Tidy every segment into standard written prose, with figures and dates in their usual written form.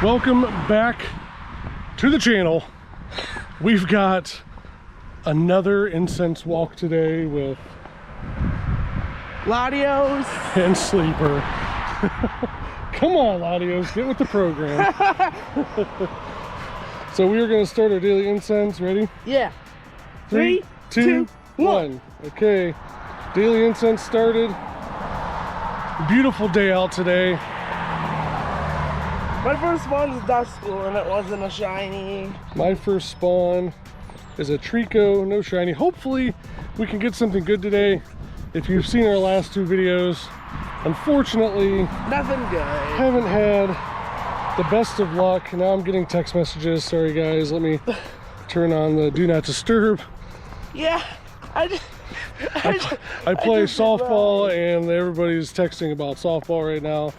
Welcome back to the channel. We've got another incense walk today with Latios and Sleeper. Come on, Latios, get with the program. So we are going to start our daily incense. Ready? Yeah. 3, 2, 1. Okay, daily incense started. Beautiful day out today. My first spawn is dust school and it wasn't a shiny. My first spawn is a Trico, no shiny. Hopefully we can get something good today. If you've seen our last two videos, unfortunately, Nothing good. haven't had the best of luck. Now I'm getting text messages. Sorry guys, let me turn on the do not disturb. Yeah, I play softball and everybody's texting about softball right now.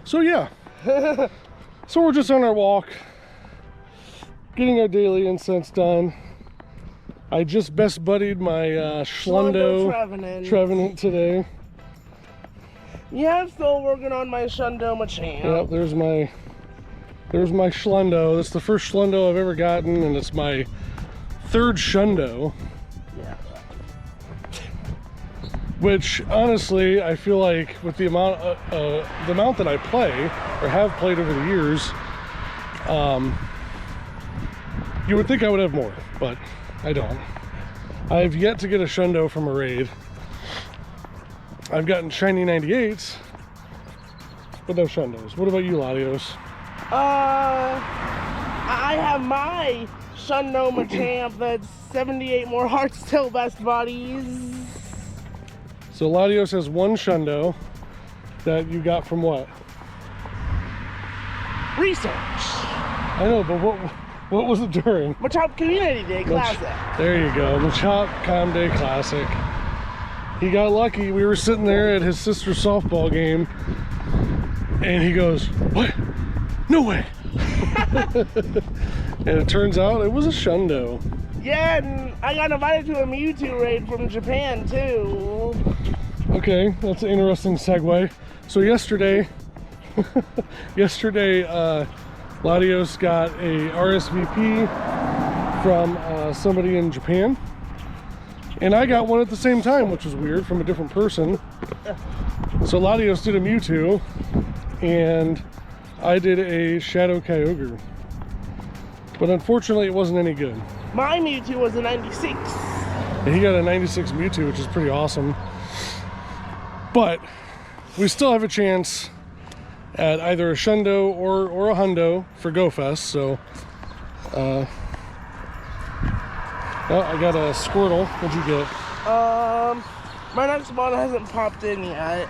So yeah, so we're just on our walk, getting our daily incense done. I just best buddied my Schlundo Trevenant today. Yeah, I'm still working on my Shundo Machamp. Yep, there's my Schlundo. That's the first Schlundo I've ever gotten, and it's my third Shundo. Yeah. Which honestly, I feel like with the amount that I play or have played over the years, you would think I would have more, but I don't. I've yet to get a Shundo from a raid. I've gotten shiny 98s, but no Shundos. What about you, Latios? I have my Shundo Machamp that's 78 more hearts till best buddies. So Latios has one Shundo that you got from what? Research. I know, but what was it during? Machamp Community Day Classic. There you go, Machamp Com Day Classic. He got lucky. We were sitting there at his sister's softball game, and he goes, "What? No way!" And it turns out it was a Shundo. Yeah, and I got invited to a Mewtwo raid from Japan too. Okay, that's an interesting segue. So yesterday, Latios got a RSVP from somebody in Japan, and I got one at the same time, which was weird, from a different person. So Latios did a Mewtwo, and I did a Shadow Kyogre, but unfortunately it wasn't any good. My Mewtwo was a 96. And he got a 96 Mewtwo, which is pretty awesome. But we still have a chance at either a Shundo or a Hundo for GoFest. So, oh, I got a Squirtle. What'd you get? My next bottle hasn't popped in yet.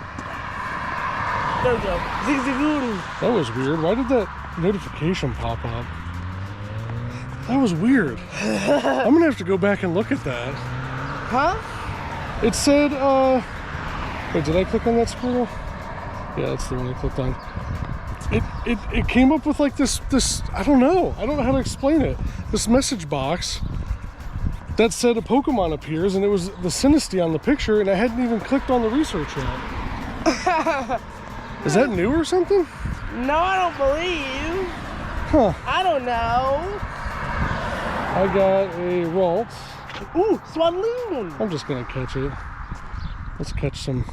There we go. Zigzagoon. That was weird. Why did that notification pop up? That was weird. I'm gonna have to go back and look at that. Huh? It said, wait, did I click on that Squirtle? Yeah, that's the one I clicked on. It came up with like this, I don't know how to explain it. This message box that said a Pokemon appears, and it was the Sinistea on the picture, and I hadn't even clicked on the research yet. Is that new or something? No, I don't believe. Huh. I don't know. I got a Ralt. Ooh, Swaloon. I'm just gonna catch it. Let's catch some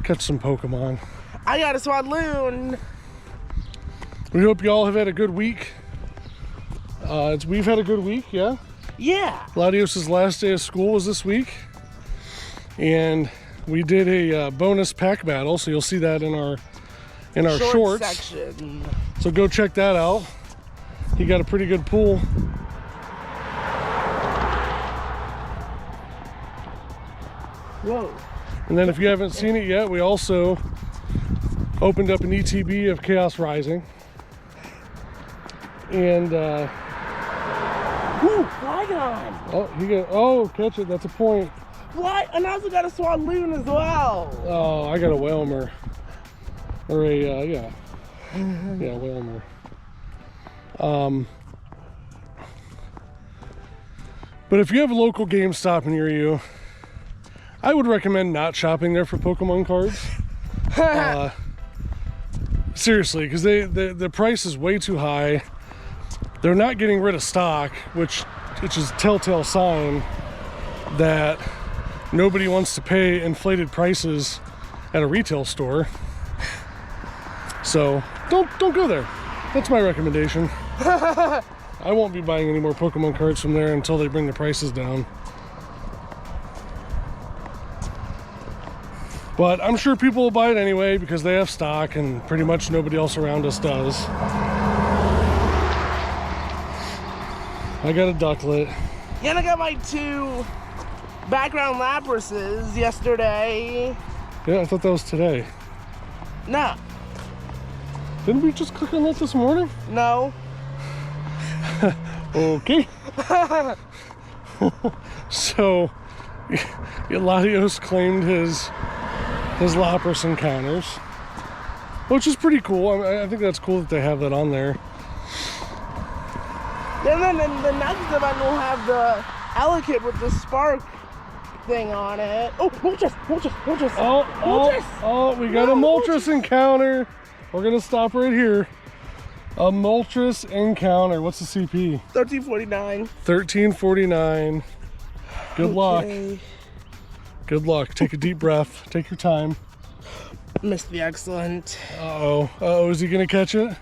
Pokemon. I got a Swaloon. We hope you all have had a good week. We've had a good week, yeah? Yeah. Latios' last day of school was this week, and we did a bonus pack battle, so you'll see that in our shorts section. So go check that out. He got a pretty good pool. Whoa. And then if you haven't seen it yet, we also opened up an ETB of Chaos Rising. And Ooh, Flygon. Catch it, that's a point. And I also got a Swaloon as well. Oh, I got a Whalmer. Or a, yeah, Whalmer. But if you have a local GameStop near you, I would recommend not shopping there for Pokemon cards. Seriously, because the price is way too high. They're not getting rid of stock, which is a telltale sign that nobody wants to pay inflated prices at a retail store. So don't go there. That's my recommendation. I won't be buying any more Pokemon cards from there until they bring the prices down. But I'm sure people will buy it anyway because they have stock and pretty much nobody else around us does. I got a Ducklet. Yeah, and I got my 2 background Laprases yesterday. Yeah, I thought that was today. No. Didn't we just click on that this morning? No. Okay. So, Latios claimed his Lapras encounters, which is pretty cool. I think that's cool that they have that on there. And then the next event will have the Alikit with the spark thing on it. Oh, Moltres! Oh, we got a Moltres encounter. We're gonna stop right here. A Moltres encounter. What's the CP? 1349. 1349. Good luck. Okay. Good luck. Take a deep breath. Take your time. Missed the excellent. Uh-oh. Uh-oh, is he gonna catch it?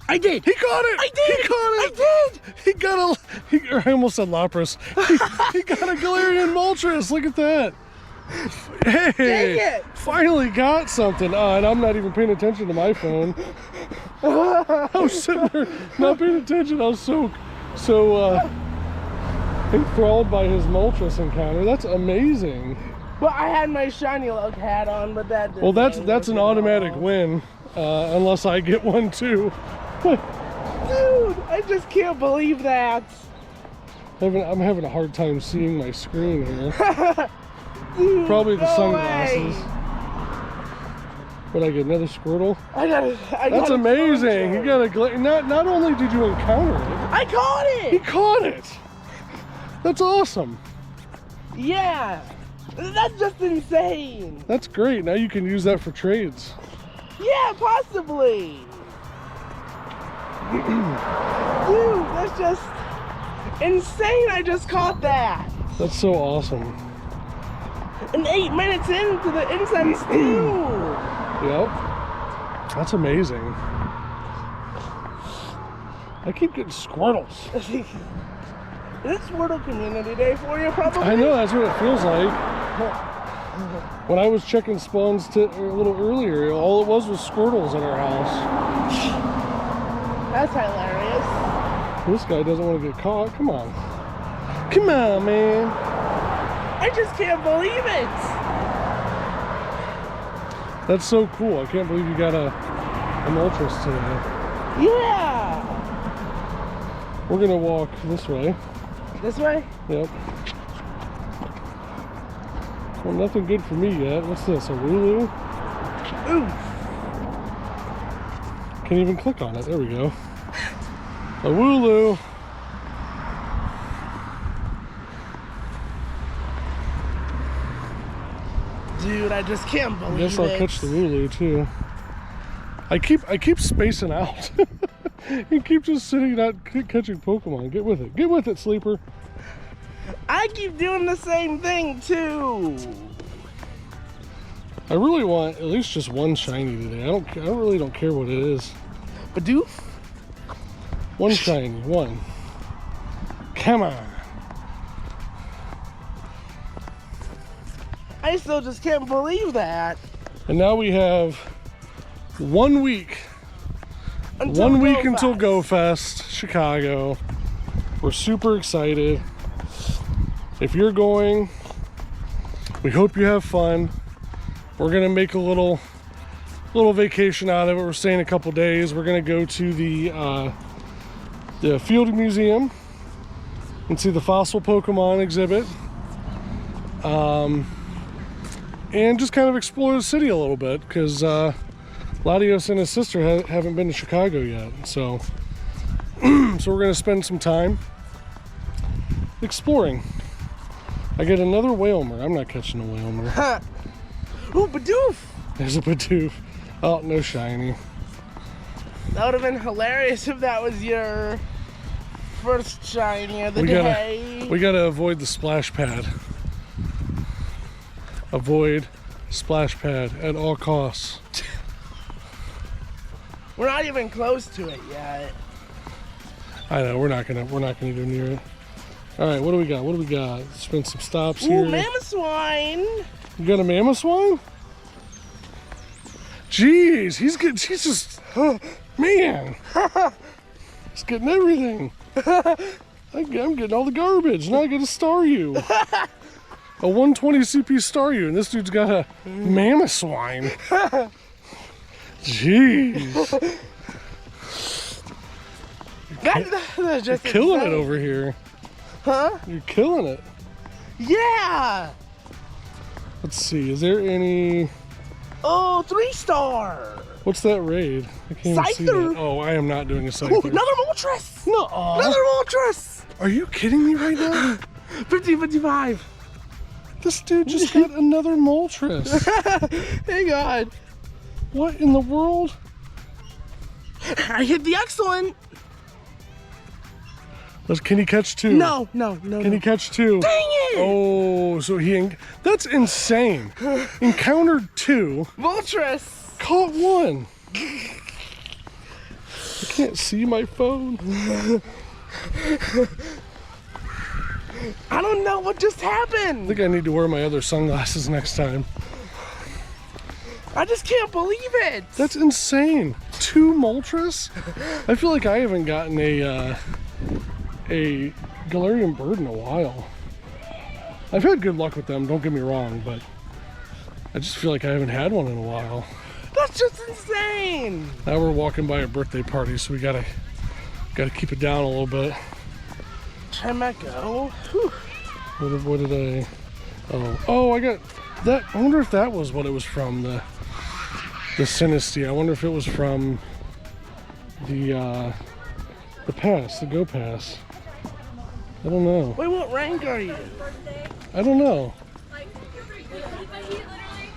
I did! He caught it! I did! He caught it! I did! He got I almost said Lapras. He got a Galarian Moltres. Look at that. Hey! Dang it! Finally got something. And I'm not even paying attention to my phone. I was sitting there not paying attention. I was so enthralled by his Moltres encounter. That's amazing. Well, I had my shiny luck hat on, but that didn't. Well, that's an automatic win, unless I get one too. Dude, I just can't believe that. I'm having a hard time seeing my screen here. Dude, Probably the no sunglasses. way. But I get another Squirtle. I got it. That's amazing. You got a not only did you encounter it, I caught he it. caught it. That's awesome. Yeah, that's just insane. That's great. Now you can use that for trades. Yeah, possibly. Dude, that's just insane. I just caught that. That's so awesome. And 8 minutes into the incense too. Yep. That's amazing. I keep getting Squirtles. Is it Squirtle Community Day for you, probably? I know, that's what it feels like. When I was checking spawns a little earlier, all it was Squirtles in our house. That's hilarious. This guy doesn't want to get caught. Come on. Come on, man. I just can't believe it. That's so cool. I can't believe you got a Moltres today. Yeah. We're going to walk this way. This way? Yep. Well, nothing good for me yet. What's this? A Wooloo? Ooh. Can't even click on it. There we go. A Wooloo. Dude, I just can't believe it. I guess I'll catch the Wooloo too. I keep spacing out. You keep just sitting out catching Pokemon. Get with it. Get with it, Sleeper. I keep doing the same thing too. I really want at least just one shiny today. I really don't care what it is. Badoof? One shiny, one. Come on. I still just can't believe that. And now we have 1 week. Until Go Fest, Chicago. We're super excited. If you're going, we hope you have fun. We're gonna make a little vacation out of it. We're staying a couple days. We're gonna go to the Field Museum and see the fossil Pokemon exhibit. And just kind of explore the city a little bit because Latios and his sister haven't been to Chicago yet. So we're gonna spend some time exploring. I get another Whalmer. I'm not catching a Whalmer. Ooh, Badoof! There's a Bidoof. Oh, no shiny. That would have been hilarious if that was your first shiny of the day. We gotta avoid the splash pad. Avoid splash pad at all costs. We're not even close to it yet. I know, we're not gonna go near it. All right, what do we got? What do we got? Spin some stops here. Ooh, Mamoswine. You got a Mamoswine? Jeez, he's just, man. He's getting everything. I'm getting all the garbage. Now I get a Staryu. A 120 CP Staryu, and this dude's got a Mamoswine. Jeez. That's just You're killing insane. it over here. Huh? You're killing it. Yeah. Let's see, is there any... Oh, 3-star. What's that raid? I can't even see Scyther. that. Oh, I am not doing a Ooh, Scyther. another Moltres. No. Another Moltres. Are you kidding me right now? 50-55. This dude just got another Moltres. Hang on. What in the world? I hit the excellent. Can he catch two? No. Can he catch two? Dang it. Oh, so that's insane. Encountered two, Moltres. caught one. I can't see my phone. I don't know what just I happened. think I need to wear my other sunglasses next time. I just can't believe it. That's insane. Two Moltres? I feel like I haven't gotten a Galarian bird in a while. I've had good luck with them, don't get me wrong, but I just feel like I haven't had one in a while. That's just insane. Now we're walking by a birthday party, so we gotta keep it down a little bit. Chemeco. What did I... Oh, I got that. I wonder if that was what it was from, the Sinistea. I wonder if it was from the pass, the Go Pass. I don't know. Wait, what rank are you? I don't know.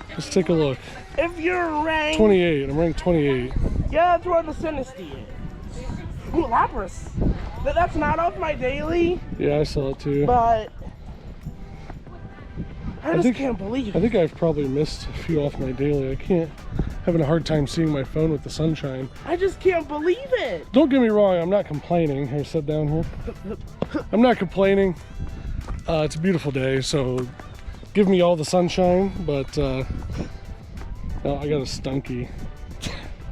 Let's take a look. If you're ranked... 28. I'm ranked 28. Yeah, that's where the Sinistea is. Ooh, Lapras. That's not off my daily, Yeah, I saw it too. but... I just can't believe I it. think I've probably missed a few off my daily. I can't... Having a hard time seeing my phone with the sunshine. I just can't believe it. Don't get me wrong, I'm not complaining. Here, sit down here. I'm not complaining. It's a beautiful day, so give me all the sunshine, but no, I got a stunky.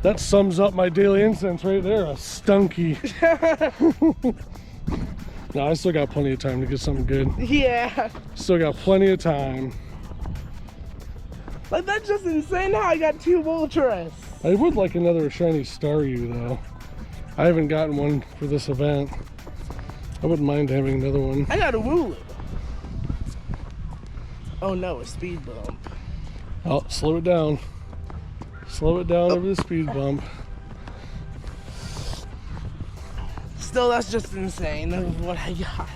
That sums up my daily incense right there, a stunky. No, I still got plenty of time to get something good. Yeah. Still got plenty of time. Like, that's just insane how I got two Moltres. I would like another shiny Staryu though. I haven't gotten one for this event. I wouldn't mind having another one. I got a Wooloo. Oh no, a speed bump. Oh, slow it down. Slow it down over the speed bump. Still, that's just insane of what I got.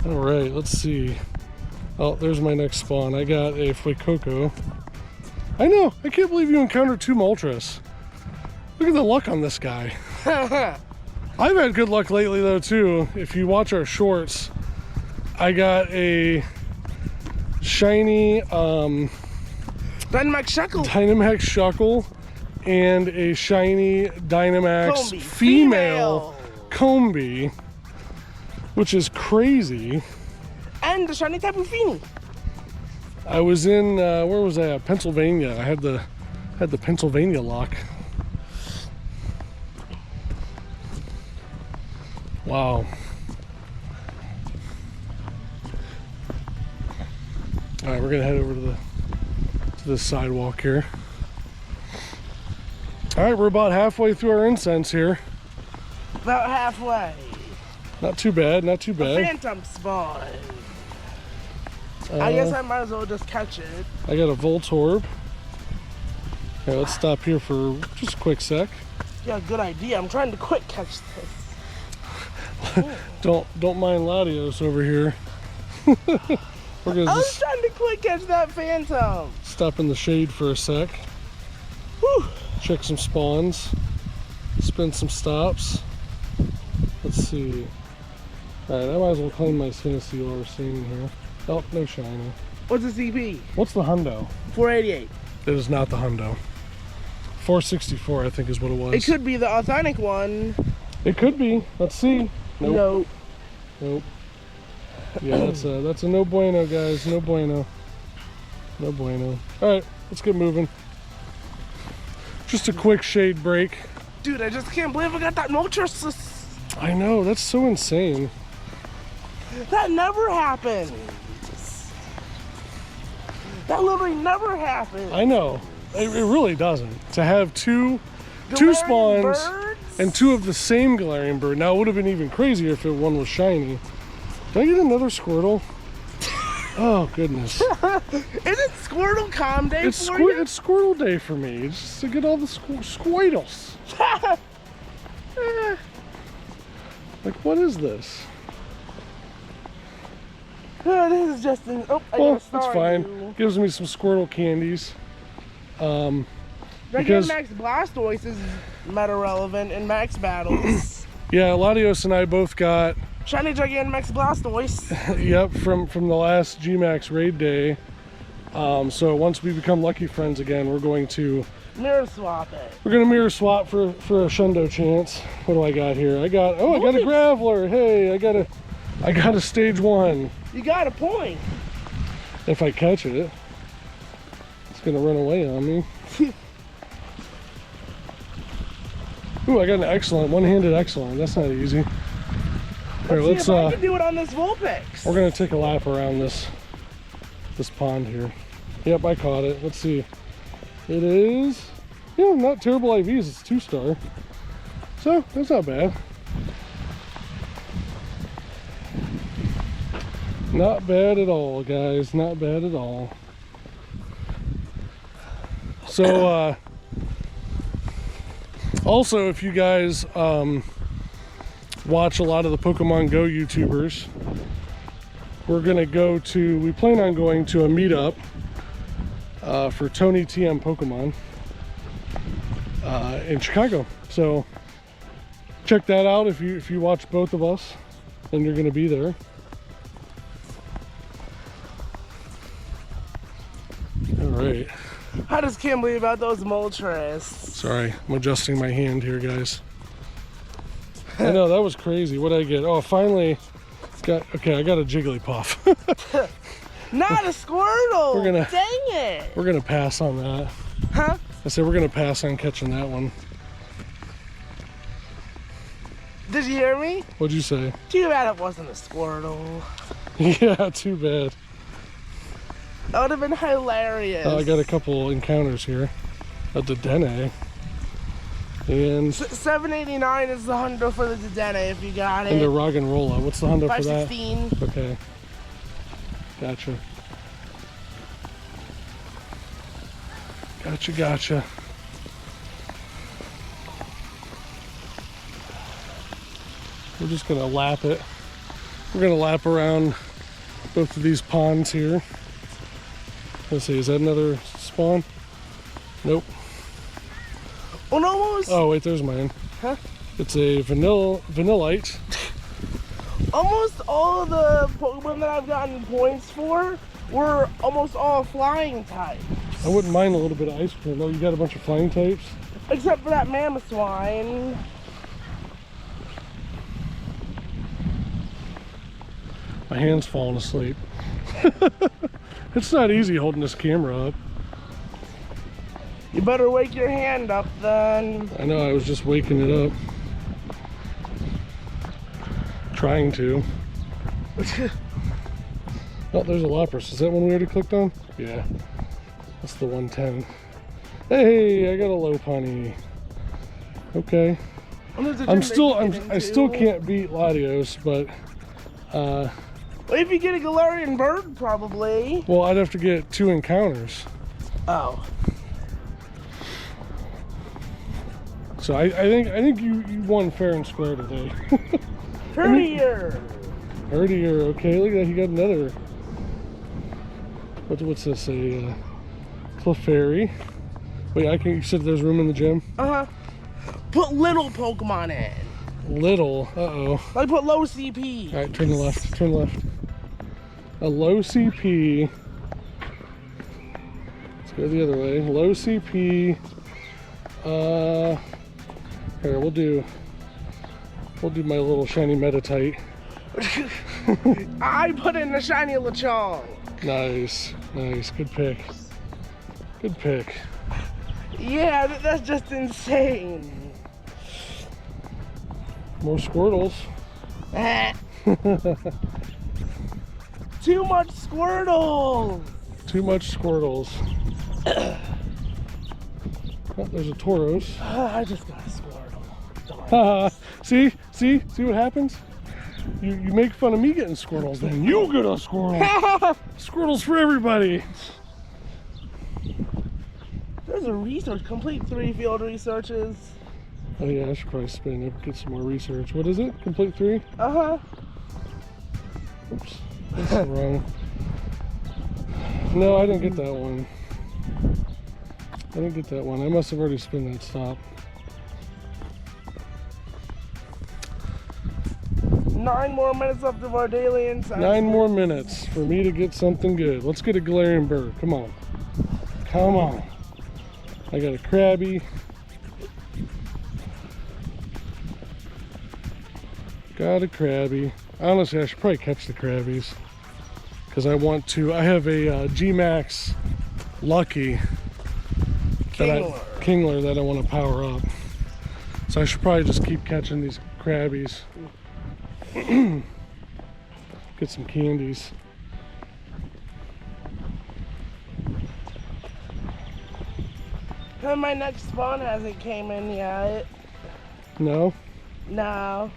All right, let's see. Oh, there's my next spawn. I got a Fuecoco. I know, I can't believe you encountered two Moltres. Look at the luck on this guy. I've had good luck lately though too. If you watch our shorts, I got a shiny Dynamax Shuckle. Dynamax Shuckle and a shiny Dynamax Combi. female Combi, which is crazy. And the shiny Tapu Fini. I was in where was I at? Pennsylvania. I had the Pennsylvania lock. Wow. All right, we're gonna head over to the sidewalk here. All right, we're about halfway through our incense here. About halfway. Not too bad, not too bad. Phantom spawn. I guess I might as well just catch it. I got a Voltorb. Okay, let's stop here for just a quick sec. Yeah, good idea. I'm trying to quick catch this. Don't mind Latios over here. We're gonna I was just trying to quick catch that Phantom. stop in the shade for a sec. Whew. check some spawns, spin some stops. Let's see. Alright, I might as well claim my Tennessee while we're seeing here. Oh, no shiny. What's the CP? What's the hundo? 488. It is not the hundo. 464, I think, is what it was. It could be the authentic one. It could be. Let's see. Nope. Nope. Yeah, that's a no bueno, guys. No bueno. No bueno. Alright, let's get moving. Just a quick shade break. Dude, I just can't believe I got that Moltres. I know, that's so insane. That never happened. That literally never happened. I know. It really doesn't. To have two Galarian spawns birds? and two of the same Galarian bird. Now, it would have been even crazier if one was shiny. Did I get another Squirtle? Oh, goodness. Isn't Squirtle calm day It's for you? It's Squirtle day for me. It's just to get all the Squirtles. Like, what is this? Oh, this is just an... Oh, I Well, got a that's star fine. you. Gives me some Squirtle candies. Because Max Blastoise is meta relevant in Max battles. Yeah, Latios and I both got... Shiny Gigantamax Blastoise. Yep, from the last Gmax raid day. So once we become lucky friends again, we're going to Mirror swap it. We're gonna mirror swap for a Shundo chance. What do I got here? I got a Graveler. Hey, I got a stage 1. You got a point. If I catch it, it's gonna run away on me. Ooh, I got an excellent, one-handed excellent. That's not easy. Here, Let's see if I can do it on this Vulpix. We're gonna take a lap around this pond here. Yep, I caught it. Let's see. It is, yeah, not terrible IVs. It's 2-star, so that's not bad. Not bad at all, guys. Not bad at all. So, also, if you guys watch a lot of the Pokemon Go YouTubers, we plan on going to a meetup for Tony TM Pokemon in Chicago. So check that out if you watch both of us and you're gonna be there. All right. I just can't believe about those Moltres. Sorry, I'm adjusting my hand here, guys. I know, that was crazy. What did I get? Oh, finally okay, I got a Jigglypuff. Not a Squirtle! Dang it! We're gonna pass on that. Huh? I said we're gonna pass on catching that one. Did you hear me? What'd you say? Too bad it wasn't a Squirtle. Yeah, too bad. That would have been hilarious. I got a couple encounters here at the Dedenne. And 789 is the hundo for the Dedenne if you got it. and the Roggenrola. What's the hundo for that? 516. Okay. Gotcha. Gotcha. We're just gonna lap it. We're gonna lap around both of these ponds here. Let's see, is that another spawn? Nope. Oh, no, almost. Oh wait, there's mine. Huh? It's a Vanillite. Almost all of the Pokemon that I've gotten points for were almost all flying types. I wouldn't mind a little bit of ice cream. Oh, you got a bunch of flying types? Except for that Mamoswine. My hand's falling asleep. It's not easy holding this camera up. You better wake your hand up then. I know, I was just waking it up. Trying to. Oh, there's a Lapras. Is that one we already clicked on? Yeah. That's the 110. Hey, I got a Lopunny. Okay. I still can't beat Latios, but well, if you get a Galarian bird, probably. well, I'd have to get 2 encounters. Oh. So I think you won fair and square today. Herdier. Herdier, okay, look at that, he got another. What's this, a Clefairy. Wait, you said there's room in the gym? Uh-huh. Put little Pokemon in. Little, uh-oh. Like put low CP. All right, turn left, turn left. A low CP. Let's go the other way. Low CP. Here, we'll do my little shiny Meditite. I put in a shiny Lechonk. Nice, nice, good pick. Good pick. Yeah, that's just insane. More Squirtles. Too much Squirtle. Too much Squirtles. Oh, there's a Tauros. I just got a Squirtle. See what happens? You make fun of me getting Squirtles, then you get a Squirtle. Squirtles for everybody. There's a research, complete 3 field researches. Oh yeah, I should probably spin it, get some more research. What is it? Complete 3? Uh-huh. Oops, that's wrong. No, I didn't get that one. I didn't get that one. I must have already spun that stop. 9 more minutes left of our daily insights. 9 more minutes for me to get something good. Let's get a Galarian bird. Come on. Come on. I got a Krabby. Got a Krabby. Honestly, I should probably catch the Krabbies. Because I want to. I have a G-Max Lucky. Kingler that I want to power up. So I should probably just keep catching these Krabbies. Get some candies. My next spawn hasn't came in yet. No? No.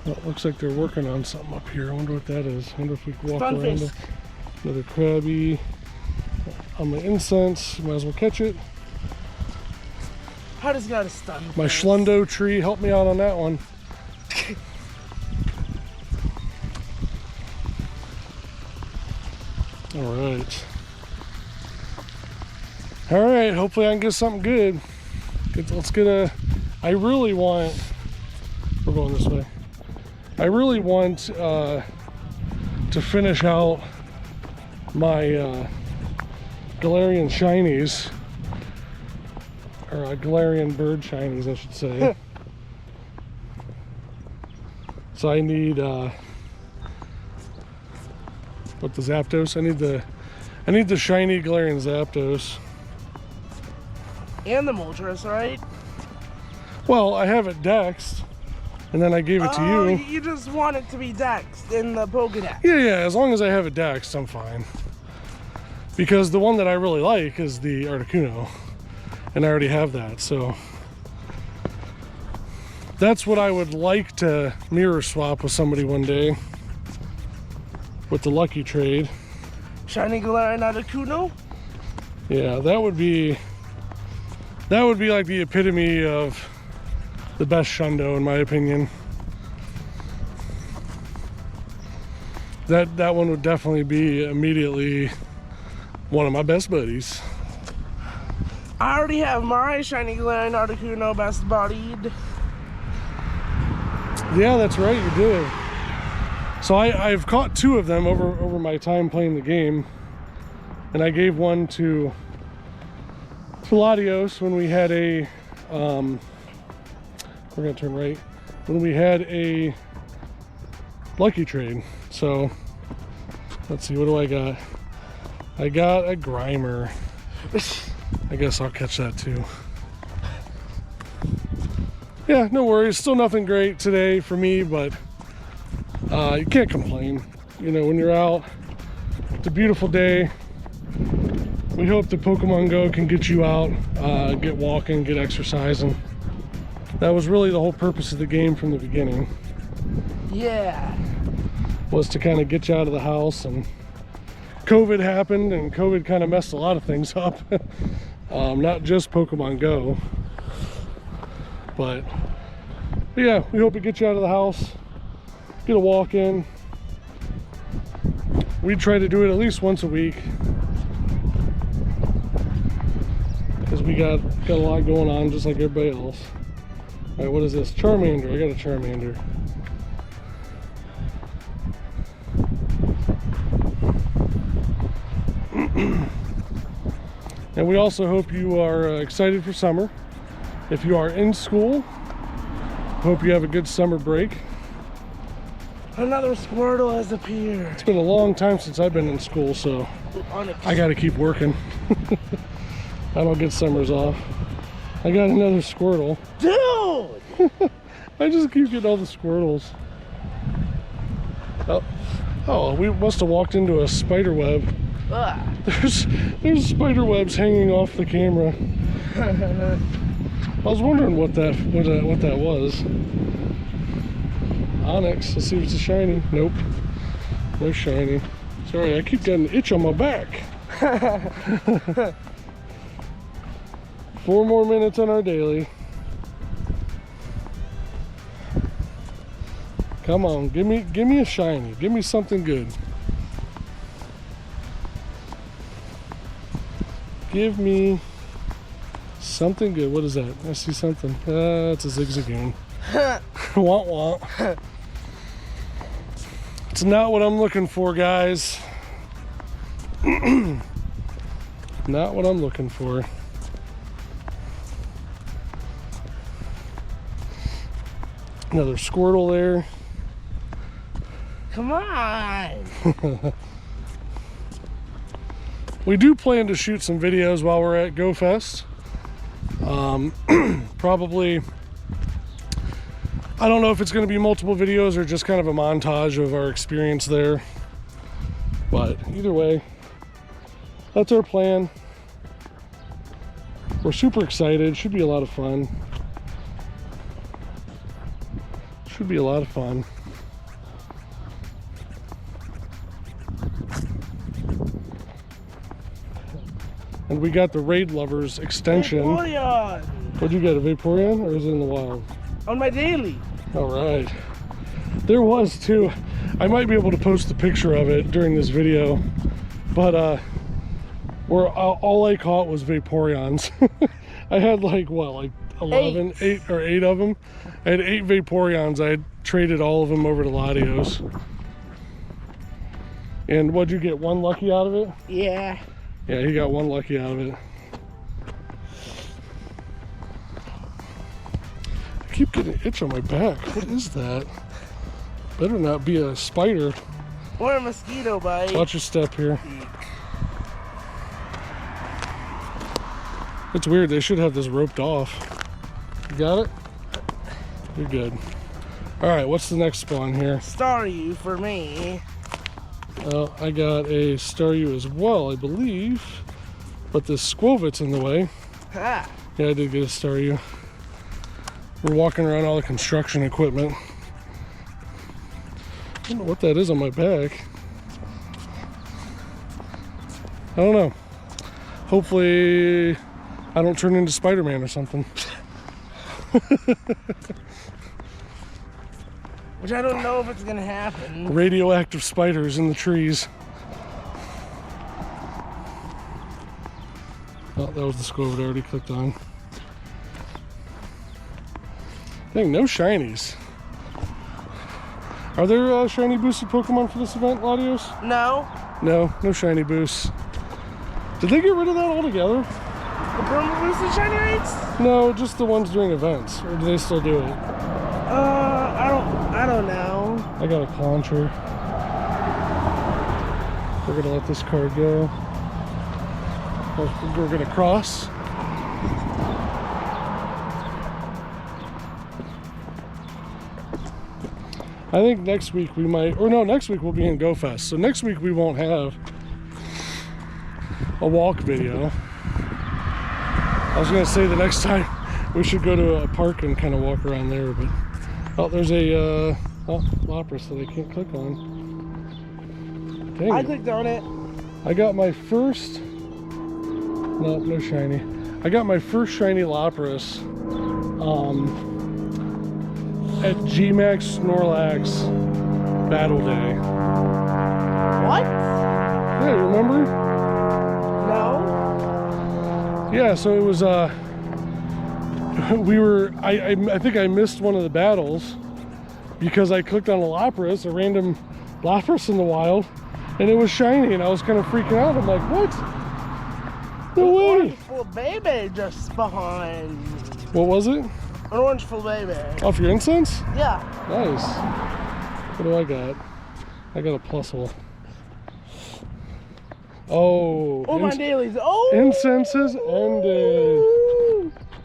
Well, it looks like they're working on something up here. I wonder what that is. I wonder if we can walk around Stunfisk. it. Another Krabby. On my incense. Might as well catch it. I just got a stun. My Schlundo tree. Help me out on that one. Alright. Alright, hopefully I can get something good. Let's get a... I really want... We're going this way. I really want to finish out my Galarian shinies. Or Galarian bird shinies, I should say. So I need... what, the Zapdos? I need the shiny Galarian Zapdos. And the Moltres, right? Well, I have it dexed, and then I gave it to you. You just want it to be dexed in the Pokédex. Yeah, as long as I have it dexed, I'm fine. Because the one that I really like is the Articuno, and I already have that, so... That's what I would like to mirror swap with somebody one day. With the lucky trade. Shiny Galarian Articuno? Yeah, that would be like the epitome of the best Shundo, in my opinion. That one would definitely be immediately one of my best buddies. I already have my shiny Galarian Articuno best bodied. Yeah, that's right, you do. So I've caught 2 of them over my time playing the game. And I gave one to Latios when we had a, we're gonna turn right, when we had a lucky trade. So, let's see, what do I got? I got a Grimer. I guess I'll catch that too. Yeah, no worries, still nothing great today for me, but you can't complain. You know, when you're out, it's a beautiful day. We hope that Pokemon Go can get you out, get walking, get exercising. That was really the whole purpose of the game from the beginning. Yeah. Was to kind of get you out of the house, and COVID happened, and COVID kind of messed a lot of things up. Not just Pokemon Go. But yeah, we hope it gets you out of the house, get a walk in. We try to do it at least once a week. because we got a lot going on just like everybody else. All right, what is this? Charmander. I got a Charmander. And we also hope you are excited for summer. If you are in school, hope you have a good summer break. Another Squirtle has appeared. It's been a long time since I've been in school, so I gotta keep working. I don't get summers off. I got another Squirtle. Dude! I just keep getting all the Squirtles. Oh, we must have walked into a spider web. Ugh. There's spider webs hanging off the camera. I was wondering what that was. Onyx. Let's see if it's a shiny. Nope. No shiny. Sorry, I keep getting an itch on my back. 4 more minutes on our daily. Come on, give me a shiny. Give me something good. Give me something good. What is that? I see something. It's a Zigzagoon. Wah wah. It's not what I'm looking for, guys. Not what I'm looking for. Another Squirtle there. Come on. We do plan to shoot some videos while we're at GoFest. Probably, I don't know if it's going to be multiple videos or just kind of a montage of our experience there. But either way, that's our plan. We're super excited. Should be a lot of fun. Should be a lot of fun. And we got the Raid Lovers extension. Vaporeon. What'd you get, a Vaporeon, or is it in the wild? On my daily. All right. There was too. I might be able to post a picture of it during this video, but where all I caught was Vaporeons. I had like 11, 8 of them. I had 8 Vaporeons. I had traded all of them over to Latios. And what'd you get? 1 lucky out of it? Yeah. Yeah, he got 1 lucky out of it. I keep getting an itch on my back. What is that? Better not be a spider. Or a mosquito bite. Watch your step here. It's weird. They should have this roped off. You got it? You're good. All right, what's the next spawn here? Staryu for me. I got a Staryu as well, I believe. But this Squovit's in the way. Ha. Yeah, I did get a Staryu. We're walking around all the construction equipment. I don't know what that is on my back. I don't know. Hopefully I don't turn into Spider-Man or something. Which I don't know if it's gonna happen. Radioactive spiders in the trees. Oh, that was the Squovit I already clicked on. Dang, no shinies. Are there shiny boosted Pokemon for this event, Latios? No. No shiny boosts. Did they get rid of that altogether? The promo boosted shiny rates? No, just the ones during events. Or do they still do it? I don't know. I got a launcher. We're gonna let this card go. We're gonna cross. I think next week we might, or no, next week we'll be in GoFest. So next week we won't have a walk video. I was gonna say the next time we should go to a park and kind of walk around there, but oh, there's a Lapras that I can't click on. Dang I it. clicked on it. I got my first, no shiny. I got my first shiny Lapras at G-Max Snorlax Battle Day. What? Yeah, you remember? No. Yeah, so it was we were I think I missed one of the battles because I clicked on a Lapras, a random Lapras in the wild, and it was shiny, and I was kind of freaking out. I'm like, what? No way! Orange full baby just behind. What was it? An orange full baby. Off your incense? Yeah. Nice. What do I got? I got a +1. Oh. Oh, my dailies. Oh. Incense is ended.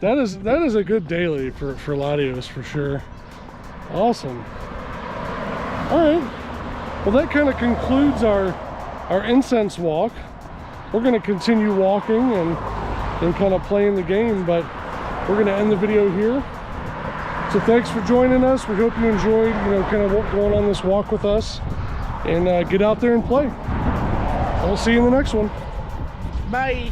That is a good daily for Latios for sure. Awesome. All right. Well, that kind of concludes our incense walk. We're going to continue walking and kind of playing the game, but we're going to end the video here. So thanks for joining us. We hope you enjoyed, kind of going on this walk with us, and get out there and play. I'll see you in the next one. Bye.